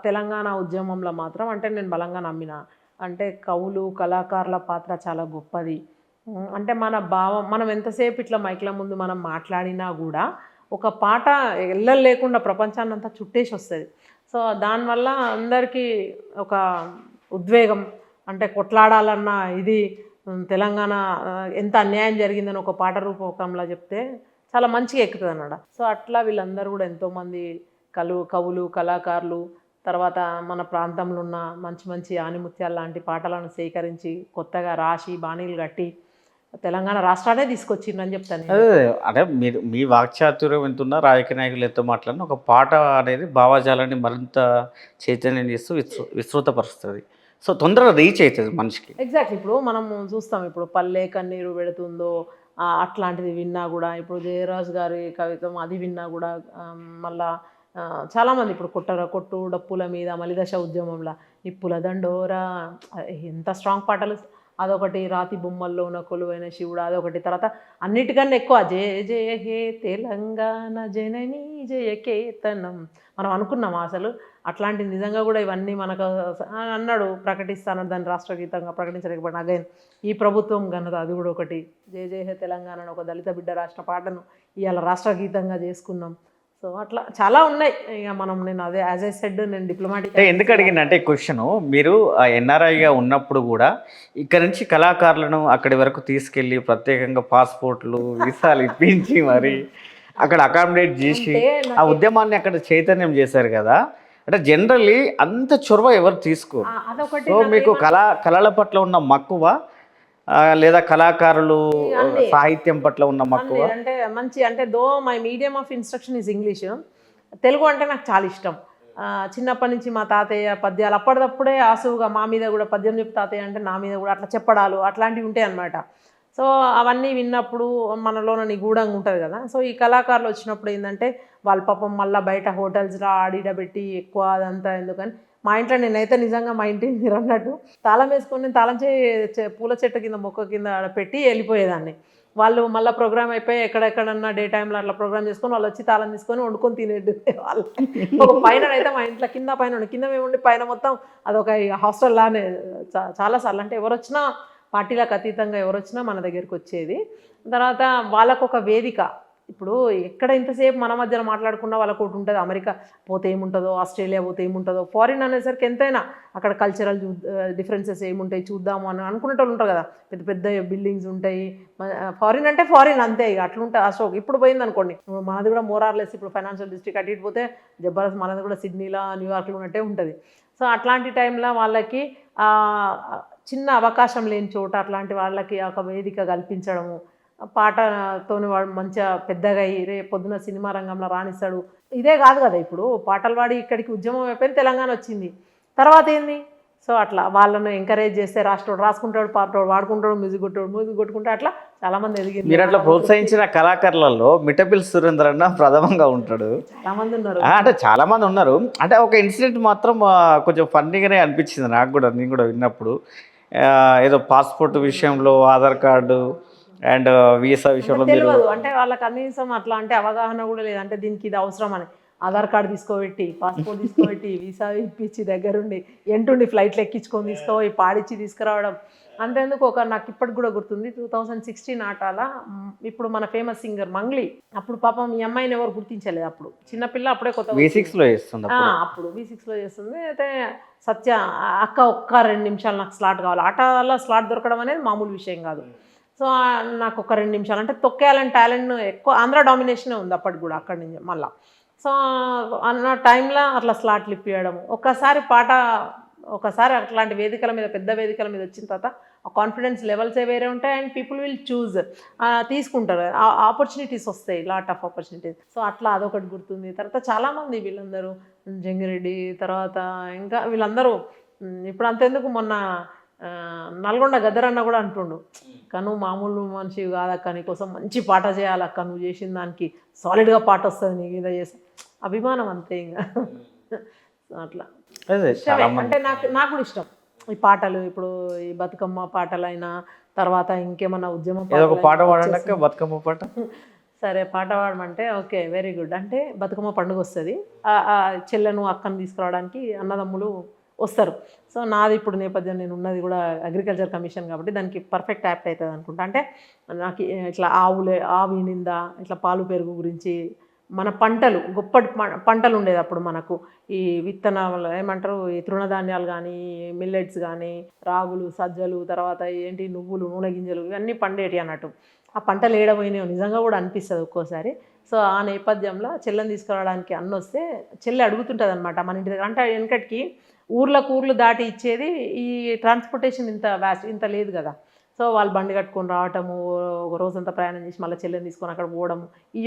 తెలంగాణ ఉద్యమంలో మాత్రం అంటే నేను బలంగా నమ్మిన అంటే కవులు కళాకారుల పాత్ర చాలా గొప్పది. అంటే మన భావం మనం ఎంతసేపు ఇట్లా మైక్ల ముందు మనం మాట్లాడినా కూడా ఒక పాట ఎల్లలు లేకుండా ప్రపంచాన్నంతా చుట్టేసి వస్తుంది. సో దానివల్ల అందరికీ ఒక ఉద్వేగం అంటే కొట్లాడాలన్న ఇది తెలంగాణ ఎంత అన్యాయం జరిగిందని ఒక పాట రూపకంలో చెప్తే చాలా మంచిగా ఎక్కుతుంది అన్నమాట. సో అట్లా వీళ్ళందరూ కూడా ఎంతోమంది కవులు కళాకారులు తర్వాత మన ప్రాంతంలో ఉన్న మంచి మంచి ఆనిముత్యాల లాంటి పాటలను సేకరించి కొత్తగా రాసి బాణీలు కట్టి తెలంగాణ రాష్ట్రాన్ని తీసుకొచ్చిందని చెప్తాను. అదే అంటే మీరు మీ వాక్చాతుర్యం ఎంతున్నా రాజకీయ నాయకులు ఎంతో మాట్లాడిన ఒక పాట అనేది భావజాలాన్ని మరింత చైతన్యం చేస్తూ విస్తృతపరుస్తుంది. సో తొందరగా రీచ్ అవుతుంది మనిషికి. ఎగ్జాక్ట్లీ. ఇప్పుడు మనం చూస్తాం ఇప్పుడు పల్లె కన్నీరు పెడుతుందో అట్లాంటిది విన్నా కూడా ఇప్పుడు జయరాజు గారి కవిత్వం అది విన్నా కూడా మళ్ళా చాలామంది ఇప్పుడు కొట్టు డప్పుల మీద మలిదశ ఉద్యమంలో నిప్పుల దండోరా ఎంత స్ట్రాంగ్ పాటలు. అదొకటి రాతి బొమ్మల్లోన కొలువైన శివుడు అదొకటి. తర్వాత అన్నిటికన్నా ఎక్కువ జయ జయ హే తెలంగాణ జననీ జయ కేతనం మనం అనుకున్నాం అసలు అట్లాంటి నిజంగా కూడా ఇవన్నీ మనకు అన్నాడు ప్రకటిస్తాను దాన్ని రాష్ట్రగీతంగా ప్రకటించలేకపోయినా అగైన్ ఈ ప్రభుత్వం ఘనత అది కూడా ఒకటి. జయ జయ హే తెలంగాణ అని ఒక దళిత బిడ్డ రాష్ట్ర పాటను ఇవాళ రాష్ట్రగీతంగా చేసుకున్నాం. సో అట్లా చాలా ఉన్నాయి. ఇక నేను అదే యాజ్ ఐ సెడ్ నేను డిప్లొమాటిక్ ఎందుకు అడిగినంటే క్వశ్చన్ మీరు ఎన్ఆర్ఐగా ఉన్నప్పుడు కూడా ఇక్కడ నుంచి కళాకారులను అక్కడి వరకు తీసుకెళ్ళి ప్రత్యేకంగా పాస్పోర్ట్లు వీసాలు ఇప్పించి మరి అక్కడ అకామిడేట్ చేసి ఆ ఉద్యమాన్ని అక్కడ చైతన్యం చేశారు కదా. అంటే జనరల్లీ అంత చొరవ ఎవరు తీసుకోరు. సో మీకు కళల పట్ల ఉన్న మక్కువ లేదా కళాకారులు సాహిత్యం పట్ల ఉన్న మక్కువ అంటే మంచి అంటే దో my medium of instruction is English. Telugu అంటే నాకు చాలా ఇష్టం. చిన్నప్పటి నుంచి మా తాతయ్య పద్యాలు అప్పటిదప్పుడే ఆసువుగా మా మీద కూడా పద్యం చెప్పి తాతయ్య అంటే నా మీద కూడా అట్లా చెప్పడాలు అట్లాంటివి ఉంటాయి అన్నమాట. సో అవన్నీ విన్నప్పుడు మనలోన నిగూఢంగా ఉంటుంది కదా. సో ఈ కళాకారులు వచ్చినప్పుడు ఏంటంటే వాళ్ళ పాపం మళ్ళీ బయట హోటల్స్లో ఆడిడబెట్టి ఎక్కువ అదంతా ఎందుకని మా ఇంట్లో నేనైతే నిజంగా మా ఇంటిని మీరు అన్నట్టు తాళం వేసుకొని నేను తాళం పూల చెట్టు కింద మొక్క కింద పెట్టి వెళ్ళిపోయేదాన్ని. వాళ్ళు మళ్ళీ ప్రోగ్రామ్ అయిపోయి ఎక్కడెక్కడన్నా డే టైంలో అట్లా ప్రోగ్రామ్ చేసుకొని వాళ్ళు వచ్చి తాళం తీసుకొని వండుకొని తినేది వాళ్ళు. ఒక పైన అయితే మా ఇంట్లో కింద మేము ఉండి పైన మొత్తం అదొక హాస్టల్ లానే చాలాసార్లు అంటే ఎవరు వచ్చినా పార్టీలకు అతీతంగా ఎవరు వచ్చినా మన దగ్గరికి వచ్చేది. తర్వాత వాళ్ళకొక వేదిక. ఇప్పుడు ఎక్కడ ఇంతసేపు మన మధ్యన మాట్లాడుకున్న వాళ్ళకు ఒకటి ఉంటుంది. అమెరికా పోతే ఏముంటుందో ఆస్ట్రేలియా పోతే ఏముంటుందో ఫారిన్ అనేసరికి ఎంతైనా అక్కడ కల్చరల్ డిఫరెన్సెస్ ఏముంటాయి చూద్దాము అని అనుకునేటోళ్ళు ఉంటారు కదా. పెద్ద పెద్ద బిల్డింగ్స్ ఉంటాయి. ఫారిన్ అంటే ఫారిన్ అంతే ఇక అట్లుంటుంది అశోక్. ఇప్పుడు పోయింది అనుకోండి మనది కూడా మోరార్లెస్ ఇప్పుడు ఫైనాన్షియల్ డిస్ట్రిక్ట్ అటు ఇటు పోతే జబర్దస్త్ మనది కూడా సిడ్నీలో న్యూయార్క్లో ఉన్నట్టే ఉంటుంది. సో అట్లాంటి టైంలో వాళ్ళకి చిన్న అవకాశం లేని చోట అట్లాంటి వాళ్ళకి ఒక వేదిక కల్పించడము పాటతోని వాడు మంచిగా పెద్దగా రే పొద్దున సినిమా రంగంలో రాణిస్తాడు. ఇదే కాదు కదా ఇప్పుడు పాటలు పాడి ఇక్కడికి ఉద్యమం అయిపోయింది తెలంగాణ వచ్చింది తర్వాత ఏంది. సో అట్లా వాళ్ళను ఎంకరేజ్ చేస్తే రాసుకుంటాడు పాటోడు వాడుకుంటాడు మ్యూజిక్ కొట్టుకుంటే అట్లా చాలామంది ఎదిగింది. మీరు అట్లా ప్రోత్సహించిన కళాకారులలో మిఠపిల్లి సురేంద్ర అన్న ప్రథమంగా ఉంటాడు. చాలామంది ఉన్నారు అంటే చాలామంది ఉన్నారు. అంటే ఒక ఇన్సిడెంట్ మాత్రం కొంచెం ఫన్నీగానే అనిపించింది నాకు కూడా. నేను కూడా విన్నప్పుడు ఏదో పాస్పోర్ట్ విషయంలో ఆధార్ కార్డు అండ్ వీసా విషయంలో తెలియదు అంటే వాళ్ళకి కనీసం అట్లా అంటే అవగాహన కూడా లేదు. అంటే దీనికి ఇది అవసరం అని ఆధార్ కార్డు తీసుకోబెట్టి పాస్పోర్ట్ తీసుకోబెట్టి వీసా ఇప్పించి దగ్గరుండి ఎంటుండి ఫ్లైట్లు ఎక్కించుకొని తీసుకోపోయి పాడిచ్చి తీసుకురావడం. అంతేందుకు నాకు ఇప్పటికి కూడా గుర్తుంది 2016 ఆటాల ఇప్పుడు మన ఫేమస్ సింగర్ మంగ్లీ అప్పుడు పాపం ఈ అమ్మాయిని ఎవరు గుర్తించలేదు. అప్పుడు చిన్నపిల్ల అప్పుడే కొత్త V6లో చేస్తుంది. అప్పుడు V6లో చేస్తుంది. అయితే సత్య అక్క ఒక్క 2 నిమిషాలు నాకు స్లాట్ కావాలి. ఆటలో స్లాట్ దొరకడం అనేది మామూలు విషయం కాదు. సో నాకు ఒక 2 నిమిషాలు అంటే తొక్కేయాలని టాలెంట్ ఎక్కువ ఆంధ్ర డామినేషనే ఉంది అప్పటికి కూడా అక్కడి నుంచి మళ్ళీ. సో అన్న టైంలో అట్లా స్లాట్లు ఇప్పియడం ఒకసారి అట్లాంటి వేదికల మీద పెద్ద వేదికల మీద వచ్చిన తర్వాత కాన్ఫిడెన్స్ లెవెల్సే వేరే ఉంటాయి అండ్ పీపుల్ విల్ చూజ్ తీసుకుంటారు. ఆపర్చునిటీస్ వస్తాయి లాట్ ఆఫ్ ఆపర్చునిటీస్. సో అట్లా అదొకటి గుర్తుంది. తర్వాత చాలామంది వీళ్ళందరూ జంగిరెడ్డి తర్వాత ఇంకా వీళ్ళందరూ ఇప్పుడు అంతెందుకు మొన్న నల్గొండ గద్దరన్న కూడా అంటుండు నువ్వు మామూలు మనిషి కాదక్క నీకోసం మంచి పాట చేయాలక్క నువ్వు చేసిన దానికి సాలిడ్గా పాట వస్తుంది నీకు ఇదే చేస్తా అభిమానం అంతే ఇంకా. అట్లా అంటే నాకు కూడా ఇష్టం ఈ పాటలు. ఇప్పుడు ఈ బతుకమ్మ పాటలైనా తర్వాత ఇంకేమన్నా ఉద్యమం పాట బతుకమ్మ పాట సరే పాట పాడమంటే ఓకే వెరీ గుడ్ అంటే బతుకమ్మ పండుగ వస్తుంది. ఆ చెల్లెను అక్కను తీసుకురావడానికి అన్నదమ్ములు వస్తారు. సో నాది ఇప్పుడు నేపథ్యం నేను ఉన్నది కూడా అగ్రికల్చర్ కమిషన్ కాబట్టి దానికి పర్ఫెక్ట్ యాప్ట్ అవుతుంది అనుకుంటా. అంటే నాకు ఇట్లా ఆవు నింద ఇట్లా పాలు పెరుగు గురించి మన పంటలు గొప్పటి పంటలు ఉండేది అప్పుడు మనకు. ఈ విత్తనాలు ఏమంటారు, ఈ తృణధాన్యాలు కానీ మిల్లెట్స్ కానీ రాగులు సజ్జలు తర్వాత ఏంటి నువ్వులు నూనె గింజలు ఇవన్నీ పండేటి అన్నట్టు. ఆ పంటలు ఏడబోయినాయో నిజంగా కూడా అనిపిస్తుంది ఒక్కోసారి. సో ఆ నేపథ్యంలో చెల్లెని తీసుకురావడానికి అన్న వస్తే చెల్లె అడుగుతుంటుంది అనమాట మన ఇంటి దగ్గర. అంటే వెనకటికి ఊర్లు దాటి ఇచ్చేది, ఈ ట్రాన్స్పోర్టేషన్ ఇంత లేదు కదా. సో వాళ్ళు బండి కట్టుకొని రావటము, ఒక రోజంతా ప్రయాణం చేసి మళ్ళీ చెల్లెని తీసుకొని అక్కడ పోవడము, ఈ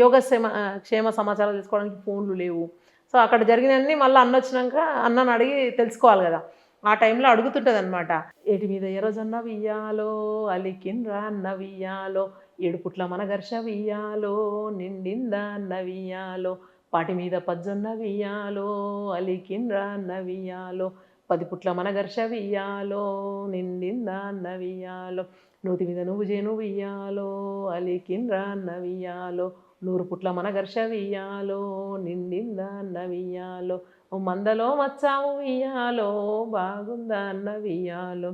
క్షేమ సమాచారాలు తీసుకోవడానికి ఫోన్లు లేవు. సో అక్కడ జరిగినవన్నీ మళ్ళీ అన్న వచ్చినాక అన్నను అడిగి తెలుసుకోవాలి కదా. ఆ టైంలో అడుగుతుంటుంది అనమాట. ఏటి మీద ఏ రోజన్న వియ్యాలో అలికిన్రా అన్న వియ్యాలో, 7 పుట్ల మన ఘర్ష వియ్యాలో నిండిందా అన్న వియ్యాలో, పాటి మీద పజ్జొన్న వియ్యాలో అలికిన్రా అన్న వియ్యాలో, 10 పుట్ల మన ఘర్ష వియ్యాలో నిండిందా అన్న వియ్యాలో, నూతి మీద నువ్వు చేను వియ్యాలో అలికిన్రా అన్న వియ్యాలో, 100 పుట్ల మన ఘర్ష వియ్యాలో నిండిందా అన్న వియ్యాలో, మందలో మచ్చావు వియ్యాలో బాగుందా అన్న వియ్యాలో,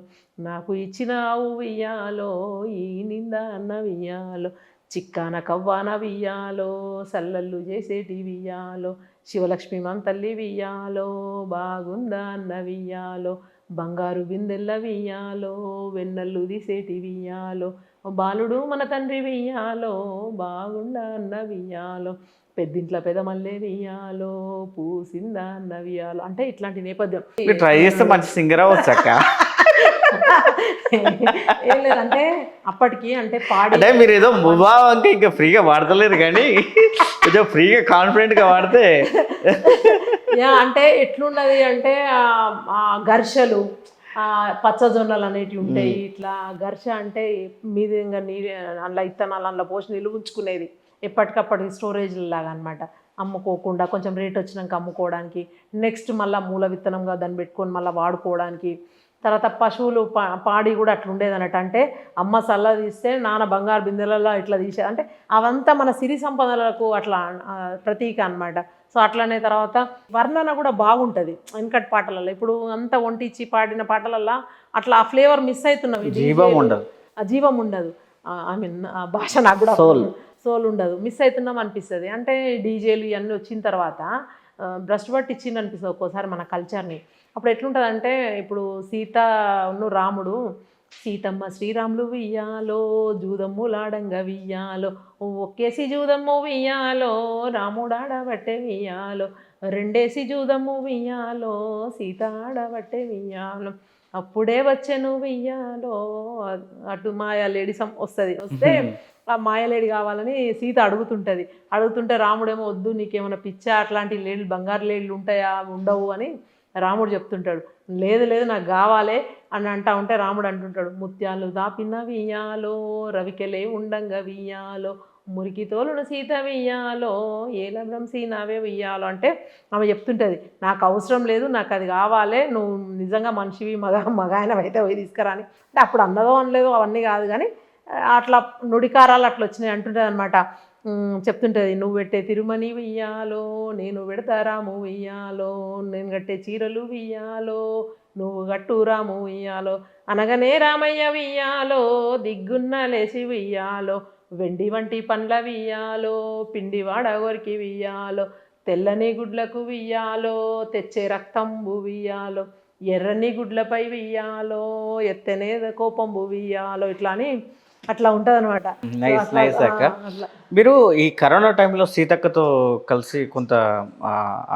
నాకు ఇచ్చిన ఆవు వియ్యాలో ఈ నిందా అన్న వియ్యాలో, చిక్కాన కవ్వాన వియ్యాలో సల్లళ్ళు చేసేటి వియ్యాలో, శివలక్ష్మి మంతల్లి వియ్యాలో బాగుందా అన్న వియ్యాలో, బంగారు బిందెల్ల వియ్యాలో వెన్నెల్లు తీసేటి వియ్యాలో, బాలుడు మన తండ్రి వియ్యాలో బాగుండా అన్న వియ్యాలో, పెద్దింట్ల పెదమల్లే వియ్యాలో పూసిందా అన్న వియ్యాలో. అంటే ఇట్లాంటి నేపథ్యం. మీరు ట్రై చేస్తే మంచి సింగర్ అవ్వచ్చాక. ఏం లేదంటే అప్పటికి అంటే పాడి అంటే మీరు ఏదో ముభావంగా ఇంకా ఫ్రీగా వాడతలేరు కానీ కొంచెం ఫ్రీగా కాన్ఫిడెంట్గా వాడితే. అంటే ఎట్లున్నది అంటే ఘర్షలు పచ్చజొన్నలు అనేటివి ఉంటాయి. ఇట్లా ఘర్ష అంటే మీదంగా నీరు అందులో ఇత్తనాలు అందులో పోసి నిలువ ఉంచుకునేది ఎప్పటికప్పటికి స్టోరేజ్ లాగా అనమాట. అమ్ముకోకుండా కొంచెం రేట్ వచ్చినాక అమ్ముకోవడానికి, నెక్స్ట్ మళ్ళీ మూల విత్తనంగా దాన్ని పెట్టుకొని మళ్ళీ వాడుకోవడానికి. తర్వాత పశువులు పాడి కూడా అట్లా ఉండేది అన్నట్టు. అంటే అమ్మ సల్ల తీస్తే నాన్న బంగారు బిందెలలో ఇట్లా తీసేది. అంటే అవంతా మన సిరి సంపదలకు అట్లా ప్రతీక అనమాట. సో అట్లనే తర్వాత వర్ణన కూడా బాగుంటుంది వెనకటి పాటలలో. ఇప్పుడు అంతా వంటిచ్చి పాడిన పాటలల్లో అట్లా ఆ ఫ్లేవర్ మిస్ అవుతున్నవి. జీవం ఉండదు, ఆ జీవం ఉండదు. ఐ మీన్ ఆ భాష నాకు కూడా సోల్ ఉండదు, మిస్ అవుతున్నాం అనిపిస్తుంది. అంటే డీజేలు ఇవన్నీ వచ్చిన తర్వాత బ్రష్ పట్టి ఇచ్చింది అనిపిస్తుంది ఒక్కోసారి మన కల్చర్ని. అప్పుడు ఎట్లుంటుంది అంటే ఇప్పుడు సీతను రాముడు, సీతమ్మ శ్రీరాములు వియ్యాలో జూదమ్ములాడంగా వియ్యాలో, ఒక్కేసి జూదమ్ము వియ్యాలో రాముడు ఆడబట్టే వియ్యాలో, రెండేసి జూదమ్ము వియ్యాలో సీత ఆడబట్టే వియ్యాలో, అప్పుడే వచ్చెను వియ్యాలో. అటు మాయా లేడీ వస్తే ఆ మాయలేడి కావాలని సీత అడుగుతుంటే రాముడేమో వద్దు నీకేమైనా పిచ్చా అట్లాంటి లేడీలు బంగారు లేడీలు ఉంటాయా ఉండవు అని రాముడు చెప్తుంటాడు. లేదు నాకు కావాలే అని ఉంటే రాముడు అంటుంటాడు, ముత్యాలు దాపిన వియ్యాలో రవికెలే ఉండంగా వియ్యాలో, మురికి తోలును సీత వియ్యాలో ఏల బ్రహ్మసీ నావే వియ్యాలో. అంటే ఆమె చెప్తుంటుంది నాకు అవసరం లేదు, నాకు అది కావాలే, నువ్వు నిజంగా మనిషివి మగాయన అయితే పోయి తీసుకురా అని. అంటే అప్పుడు అన్నదో అనలేదో అవన్నీ కాదు కానీ అట్లా నుడికారాలు అట్లా వచ్చినాయి అంటుంటుంది అనమాట. చెప్తుంటుంది, నువ్వు పెట్టే తిరుమని వియ్యాలో నేను పెడతా రాము వియ్యాలో, నేను కట్టే చీరలు వియ్యాలో నువ్వు గట్టు రాము వియ్యాలో, అనగానే రామయ్య వియ్యాలో దిగ్గున్న లేచి వియ్యాలో, వెండి వంటి పండ్ల వియ్యాలో పిండి వాడగొరికి వియ్యాలో, తెల్లని గుడ్లకు వియ్యాలో తెచ్చే రక్తంబు వియ్యాలో, ఎర్రని గుడ్లపై వియ్యాలో ఎత్తనే కోపంబు వియ్యాలో. ఇట్లా అని అట్లా ఉంటుంది అనమాట. నైస్ అక్క. మీరు ఈ కరోనా టైంలో సీతక్కతో కలిసి కొంత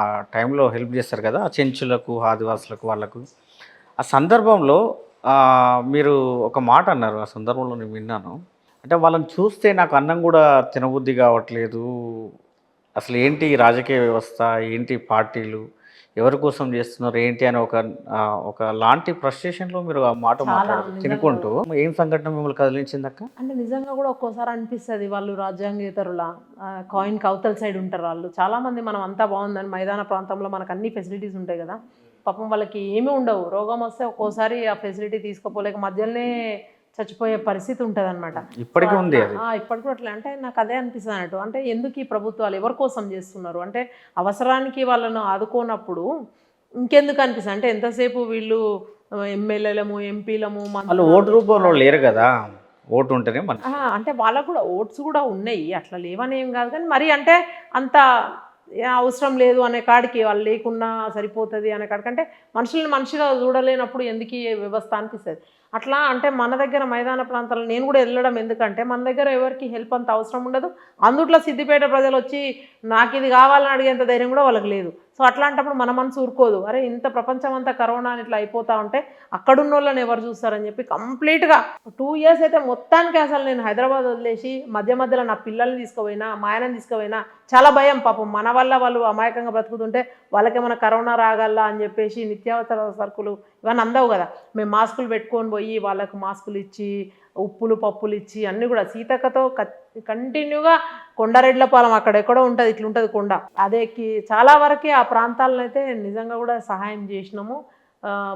ఆ టైంలో హెల్ప్ చేస్తారు కదా ఆ చెంచులకు ఆదివాసులకు వాళ్ళకు. ఆ సందర్భంలో మీరు ఒక మాట అన్నారు, ఆ సందర్భంలో నేను విన్నాను. అంటే వాళ్ళని చూస్తే నాకు అన్నం కూడా తినబుద్ధి కావట్లేదు, అసలు ఏంటి రాజకీయ వ్యవస్థ, ఏంటి పార్టీలు, ఎవరి కోసం చేస్తున్నారు ఏంటి అని ఒక లాంటి ఫ్రస్ట్రేషన్లో మీరు ఆ మాట మాట్లాడారు తినుకుంటూ. ఏం సంఘటన మిమ్మల్ని కదిలించింది అక్క? అంటే నిజంగా కూడా ఒక్కోసారి అనిపిస్తుంది వాళ్ళు రాజ్యాంగేతరుల కాయిన్కి అవతల సైడ్ ఉంటారు వాళ్ళు. చాలామంది మనం అంతా బాగుందని మైదాన ప్రాంతంలో మనకు అన్ని ఫెసిలిటీస్ ఉంటాయి కదా, పాపం వాళ్ళకి ఏమీ ఉండవు. రోగం వస్తే ఒక్కోసారి ఆ ఫెసిలిటీ తీసుకోపోలేక మధ్యలోనే చచ్చిపోయే పరిస్థితి ఉంటుంది అనమాట. ఇప్పటికీ ఉంది అది. ఇప్పటికి కూడా అట్లా అంటే నాకు అదే అనిపిస్తుంది అన్నట్టు. అంటే ఎందుకు ఈ ప్రభుత్వాలు ఎవరి కోసం చేస్తున్నారు అంటే అవసరానికి వాళ్ళను ఆదుకోనప్పుడు ఇంకెందుకు అనిపిస్తుంది అంటే ఎంతసేపు వీళ్ళు ఎమ్మెల్యేలము ఎంపీలము వాళ్ళు ఓటు రూపంలో లేరు కదా, ఓటు ఉంటేనే మన అంటే వాళ్ళకు కూడా ఓట్స్ కూడా ఉన్నాయి, అట్లా లేవని ఏం కాదు, కానీ మరి అంటే అంత అవసరం లేదు అనే కాడికి వాళ్ళు లేకున్నా సరిపోతుంది అనే కాడికి అంటే మనుషుల్ని మనిషిగా చూడలేనప్పుడు ఎందుకు ఈ వ్యవస్థ అనిపిస్తుంది. అట్లా అంటే మన దగ్గర మైదాన ప్రాంతాల్లో నేను కూడా వెళ్ళడం ఎందుకంటే మన దగ్గర ఎవరికి హెల్ప్ అంత అవసరం ఉండదు. అందుట్లో సిద్దిపేట ప్రజలు వచ్చి నాకు ఇది కావాలని అడిగేంత ధైర్యం కూడా వాళ్ళకి లేదు. సో అట్లాంటప్పుడు మన మనసు ఊరుకోదు. అరే ఇంత ప్రపంచం అంతా కరోనా అని ఇట్లా అయిపోతూ ఉంటే అక్కడున్న వాళ్ళని ఎవరు చూస్తారని చెప్పి కంప్లీట్గా 2 years అయితే మొత్తానికి అసలు నేను హైదరాబాద్ వదిలేసి మధ్య మధ్యలో నా పిల్లల్ని తీసుకుపోయినా మా ఆయనని తీసుకుపోయినా చాలా భయం. పాపం మన వల్ల వాళ్ళు అమాయకంగా బ్రతుకుతుంటే వాళ్ళకేమైనా కరోనా రాగల్లా అని చెప్పేసి నిత్యావసర సరుకులు ఇవన్నీ అందవు కదా, మేము మాస్కులు పెట్టుకొని పోయి వాళ్ళకు మాస్కులు ఇచ్చి ఉప్పులు పప్పులు ఇచ్చి అన్నీ కూడా సీతక్కతో కంటిన్యూగా కొండారెడ్లపాలెం అక్కడెక్కడో ఉంటుంది, ఇట్లుంటుంది కొండ, అదే చాలా వరకు ఆ ప్రాంతాలను అయితే నిజంగా కూడా సహాయం చేసినాము.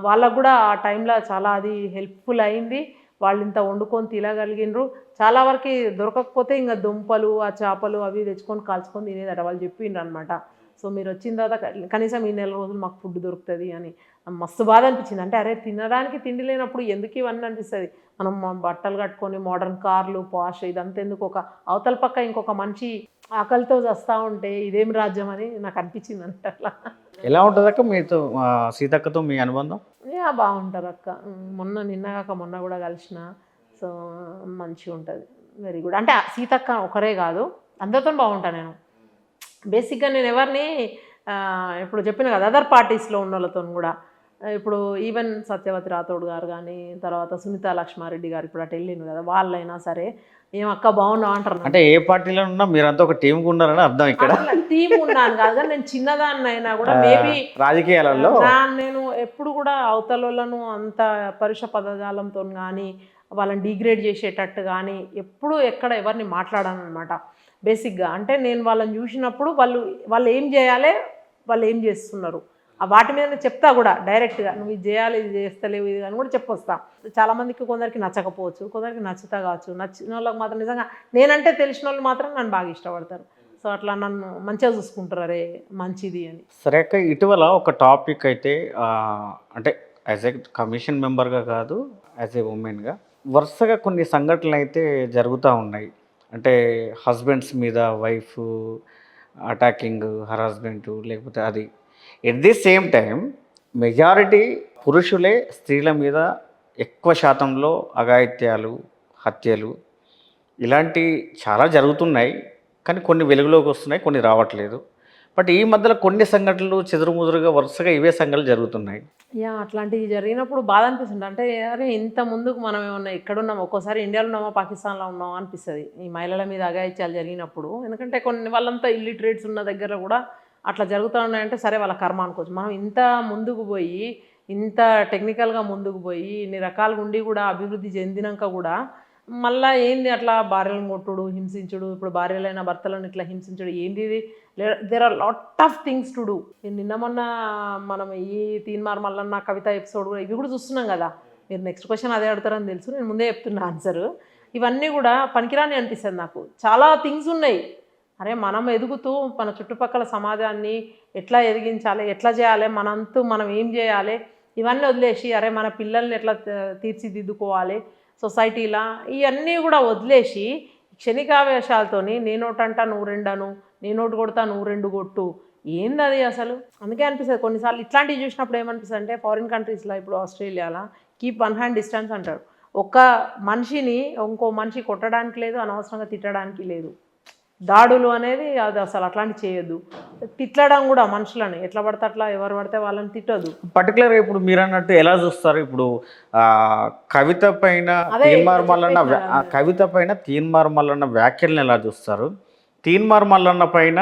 వాళ్ళకు కూడా ఆ టైంలో చాలా అది హెల్ప్ఫుల్ అయింది. వాళ్ళు ఇంత వండుకొని తినగలిగినరు. చాలా వరకు దొరకకపోతే ఇంకా దుంపలు ఆ చేపలు అవి తెచ్చుకొని కాల్చుకొని తినేదట వాళ్ళు చెప్పిండ్రు అనమాట. సో మీరు వచ్చిన తర్వాత కనీసం ఈ 4 రోజులు మాకు ఫుడ్ దొరుకుతుంది అని మస్తు బాధ అనిపించింది. అంటే అరే తినడానికి తిండి లేనప్పుడు ఎందుకు ఇవన్నీ అనిపిస్తుంది. మనం బట్టలు కట్టుకొని మోడర్న్ కార్లు పాష్ ఇదంతా ఎందుకు, ఒక అవతల పక్క ఇంకొక మనిషి ఆకలితో వస్తూ ఉంటే ఇదేమి రాజ్యం అని నాకు అనిపించింది అంటే అట్లా. ఎలా ఉంటుంది అక్క మీతో సీతక్కతో మీ అనుబంధం? బాగుంటారు అక్క. మొన్న కూడా కలిసిన. సో మంచిగా ఉంటుంది, వెరీ గుడ్. అంటే సీతక్క ఒకరే కాదు అందరితో బాగుంటాను నేను. బేసిక్గా నేను ఎవరిని ఇప్పుడు చెప్పిన కదా అదర్ పార్టీస్లో ఉన్న వాళ్ళతో కూడా, ఇప్పుడు ఈవెన్ సత్యవతి రాథోడ్ గారు కానీ తర్వాత సునీత లక్ష్మారెడ్డి గారు ఇప్పుడు అటు వెళ్ళింది కదా, వాళ్ళైనా సరే ఏమక్క బాగున్నావు అంటారు. అంటే ఏ పార్టీలో ఉన్నా మీరంతా ఒక టీంకి ఉన్నారని అర్థం. ఇక్కడ టీం ఉన్నాను కాదు కానీ నేను చిన్నదాన్ని అయినా కూడా మేబీ రాజకీయాలలో నేను ఎప్పుడు కూడా అవతలను అంత పరుష పదజాలంతో కానీ వాళ్ళని డిగ్రేడ్ చేసేటట్టు కానీ ఎప్పుడు ఎక్కడ ఎవరిని మాట్లాడాను అనమాట. బేసిక్గా అంటే నేను వాళ్ళని చూసినప్పుడు వాళ్ళు ఏం చేయాలి, వాళ్ళు ఏం చేస్తున్నారు వాటి మీద చెప్తా కూడా డైరెక్ట్గా, నువ్వు ఇది చేయాలి ఇది చేస్తలేవు ఇది అని కూడా చెప్పొస్తా. చాలామందికి కొందరికి నచ్చకపోవచ్చు, కొందరికి నచ్చుతా కావచ్చు. నచ్చిన వాళ్ళకి మాత్రం నిజంగా నేనంటే తెలిసిన వాళ్ళు మాత్రం నన్ను బాగా ఇష్టపడతారు. సో అట్లా నన్ను మంచిగా చూసుకుంటారు, అరే మంచిది అని. సరే అక్క, ఇటీవల ఒక టాపిక్ అయితే అంటే యాజ్ ఏ కమిషన్ మెంబర్గా కాదు యాజ్ ఏ ఉమెన్గా వరుసగా కొన్ని సంఘటనలు అయితే జరుగుతూ ఉన్నాయి. అంటే హస్బెండ్స్ మీద వైఫ్ అటాకింగ్ హరాస్మెంట్, లేకపోతే అది at the same time majority పురుషులే స్త్రీల మీద ఎక్కువ శాతంలో అఘాయిత్యాలు హత్యలు ఇలాంటి చాలా జరుగుతున్నాయి. కానీ కొన్ని వెలుగులోకి వస్తున్నాయి, కొన్ని రావట్లేదు. బట్ ఈ మధ్యలో కొన్ని సంఘటనలు చెదురుముదురుగా వరుసగా ఇవే సంఘటనలు జరుగుతున్నాయి. అట్లాంటివి జరిగినప్పుడు బాధ అనిపిస్తుంది. అంటే అరే ఇంత ముందుకు మనం ఏమన్నా ఎక్కడున్నాం, ఒక్కోసారి ఇండియాలో ఉన్నామా పాకిస్తాన్లో ఉన్నామా అనిపిస్తుంది ఈ మహిళల మీద అఘాయిత్యాలు జరిగినప్పుడు. ఎందుకంటే కొన్ని వాళ్ళంతా ఇల్లిటరేట్స్ ఉన్న దగ్గర కూడా అట్లా జరుగుతూ ఉన్నాయంటే సరే వాళ్ళ కర్మ అనుకోవచ్చు. మనం ఇంత ముందుకు పోయి ఇంత టెక్నికల్గా ముందుకు పోయి ఇన్ని రకాలుగా ఉండి కూడా అభివృద్ధి చెందినాక కూడా మళ్ళీ ఏంది అట్లా భార్యలను కొట్టుడు హింసించుడు, ఇప్పుడు భార్యలైన భర్తలను ఇట్లా హింసించుడు ఏంది ఇది. There are lot of things to do. నిన్న మొన్న మనం ఈ తీన్మార్ మల్లన్న కవిత ఎపిసోడ్ కూడా ఇవి కూడా చూస్తున్నాం కదా. మీరు నెక్స్ట్ క్వశ్చన్ అదే అడుగుతారని తెలుసు, నేను ముందే చెప్తున్నా ఆన్సర్. ఇవన్నీ కూడా పనికిరాని అనిపిస్తుంది నాకు. చాలా థింగ్స్ ఉన్నాయి. అరే మనం ఎదుగుతూ మన చుట్టుపక్కల సమాజాన్ని ఎట్లా ఎదిగించాలి, ఎట్లా చేయాలి, మనంతూ మనం ఏం చేయాలి, ఇవన్నీ వదిలేసి అరే మన పిల్లల్ని ఎట్లా తీర్చిదిద్దుకోవాలి సొసైటీలా, ఇవన్నీ కూడా వదిలేసి క్షణికావేశాలతోని నేనోటంటా నువ్వు రెండను, నేనోటి కొడతా నువ్వు 2 కొట్టు, ఏంది అది అసలు. అందుకే అనిపిస్తుంది కొన్నిసార్లు ఇట్లాంటివి చూసినప్పుడు ఏమనిపిస్తుంది అంటే ఫారిన్ కంట్రీస్లో ఇప్పుడు ఆస్ట్రేలియాలో కీప్ 1 hand distance అంటారు. ఒక మనిషిని ఇంకో మనిషి కొట్టడానికి లేదు, అనవసరంగా తిట్టడానికి లేదు. దాడులు అనేది అది అసలు అట్లాంటి చేయొద్దు. తిట్టడం కూడా మనుషులని ఎట్లా పడితే అట్లా ఎవరు పడితే వాళ్ళని తిట్టొద్దు. పర్టికులర్గా ఇప్పుడు మీరు అన్నట్టు ఎలా చూస్తారు, ఇప్పుడు కవిత పైన తీన్మార్ మల్లన్న వ్యాఖ్యలను ఎలా చూస్తారు, తీన్మార్ మల్లన్న పైన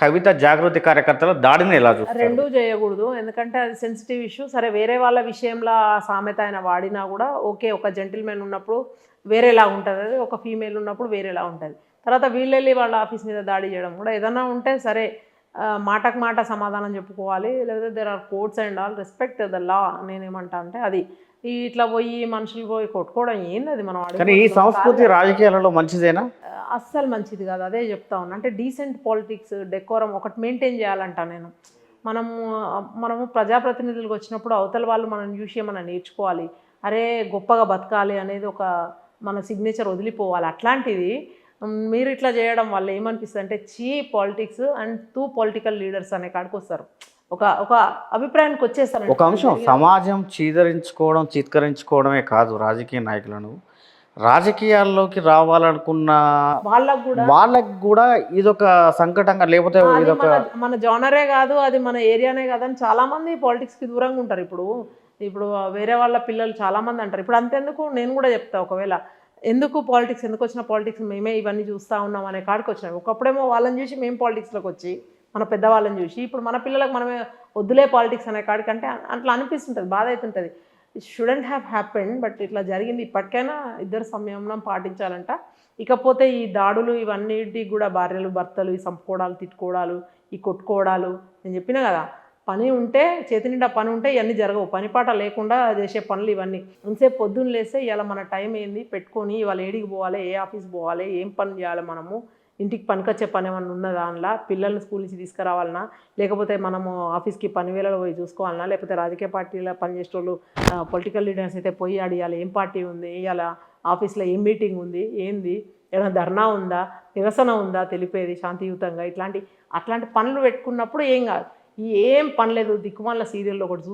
కవిత జాగృతి కార్యకర్తల దాడిని ఎలా చూస్తారు? రెండూ చేయకూడదు, ఎందుకంటే అది సెన్సిటివ్ ఇష్యూ. సరే వేరే వాళ్ళ విషయంలో సామెత ఆయన వాడినా కూడా ఓకే, ఒక జెంటిల్మెన్ ఉన్నప్పుడు వేరేలా ఉంటుంది, అది ఒక ఫీమేల్ ఉన్నప్పుడు వేరేలా ఉంటుంది. తర్వాత వీళ్ళెళ్ళి వాళ్ళ ఆఫీస్ మీద దాడి చేయడం కూడా ఏదన్నా ఉంటే సరే మాటకు మాట సమాధానం చెప్పుకోవాలి. లేకపోతే there are courts and all, respect the law. నేనేమంటా అంటే అది ఇట్లా పోయి మనుషులు పోయి కొట్టుకోవడం ఏంది అది మనం కానీ ఈ సంస్కృతి రాజకీయాలలో మంచిదేనా? అస్సలు మంచిది కాదు. అదే చెప్తా ఉన్నా. అంటే డీసెంట్ పాలిటిక్స్, డెకోరం ఒకటి మెయింటైన్ చేయాలంట నేను. మనము ప్రజాప్రతినిధులకు వచ్చినప్పుడు అవతల వాళ్ళు మనం చూసి ఏమన్నా నేర్చుకోవాలి, అరే గొప్పగా బతకాలి అనేది ఒక మన సిగ్నేచర్ వదిలిపోవాలి. అట్లాంటిది మీరు ఇట్లా చేయడం వల్ల ఏమనిపిస్తుంది అంటే పాలిటిక్స్ అండ్ పొలిటికల్ లీడర్స్ అనే కాడికి వస్తారు, ఒక అభిప్రాయానికి వచ్చేస్తారు. ఒక అంశం, సమాజం చిత్కరించుకోవడమే కాదు రాజకీయ నాయకులను, రాజకీయాల్లోకి రావాలనుకున్న వాళ్ళకు కూడా ఇదొక సంకటంగా, లేకపోతే ఇదొక మన జోనరే కాదు, అది మన ఏరియానే కాదని చాలామంది పాలిటిక్స్కి దూరంగా ఉంటారు. ఇప్పుడు వేరే వాళ్ళ పిల్లలు చాలామంది అంటారు. ఇప్పుడు అంతెందుకు, నేను కూడా చెప్తా, ఒకవేళ ఎందుకు పాలిటిక్స్, ఎందుకు వచ్చిన పాలిటిక్స్, మేమే ఇవన్నీ చూస్తూ ఉన్నాం అనే కాడికి వచ్చినాం. ఒకప్పుడేమో వాళ్ళని చూసి మేము పాలిటిక్స్లోకి వచ్చి మన పెద్దవాళ్ళని చూసి, ఇప్పుడు మన పిల్లలకు మనమే వద్దులే పాలిటిక్స్ అనే కాడికి, అంటే అట్లా అనిపిస్తుంటుంది, బాధ అవుతుంటుంది. It shouldn't have happened, but ఇట్లా జరిగింది. ఇప్పటికైనా ఇద్దరు సంయమనం పాటించాలంట. ఇకపోతే ఈ దాడులు ఇవన్నిటికి కూడా భార్యలు భర్తలు ఈ సంపుకోవడాలు, తిట్టుకోవడాలు, ఈ కొట్టుకోవడాలు, నేను చెప్పినా కదా, పని ఉంటే చేతి నిండా పని ఉంటే ఇవన్నీ జరగవు. పనిపాట లేకుండా చేసే పనులు ఇవన్నీ. ఇంతసేపు పొద్దున్న లేస్తే ఇవాళ మన టైం ఏంది పెట్టుకొని, ఇవాళ ఏడికి పోవాలి, ఏ ఆఫీస్ పోవాలి, ఏం పని చేయాలి, మనము ఇంటికి పనికొచ్చే పని ఏమన్నా ఉన్న దానిలా, పిల్లల్ని స్కూల్ నుంచి తీసుకురావాలన్నా, లేకపోతే మనము ఆఫీస్కి పని వేళలో పోయి చూసుకోవాలన్నా, లేకపోతే రాజకీయ పార్టీలో పనిచేసేటోళ్ళు పొలిటికల్ లీడర్స్ అయితే పోయి అడిగాలి ఏం పార్టీ ఉంది, ఇవాళ ఆఫీస్లో ఏం మీటింగ్ ఉంది, ఏంది, ఏమైనా ధర్నా ఉందా, నిరసన ఉందా తెలిపేది శాంతియుతంగా, అట్లాంటి పనులు పెట్టుకున్నప్పుడు ఏం కాదు. ఏం పని లేదు, దిక్కుమాల సీరియల్లో ఒకటి చూసి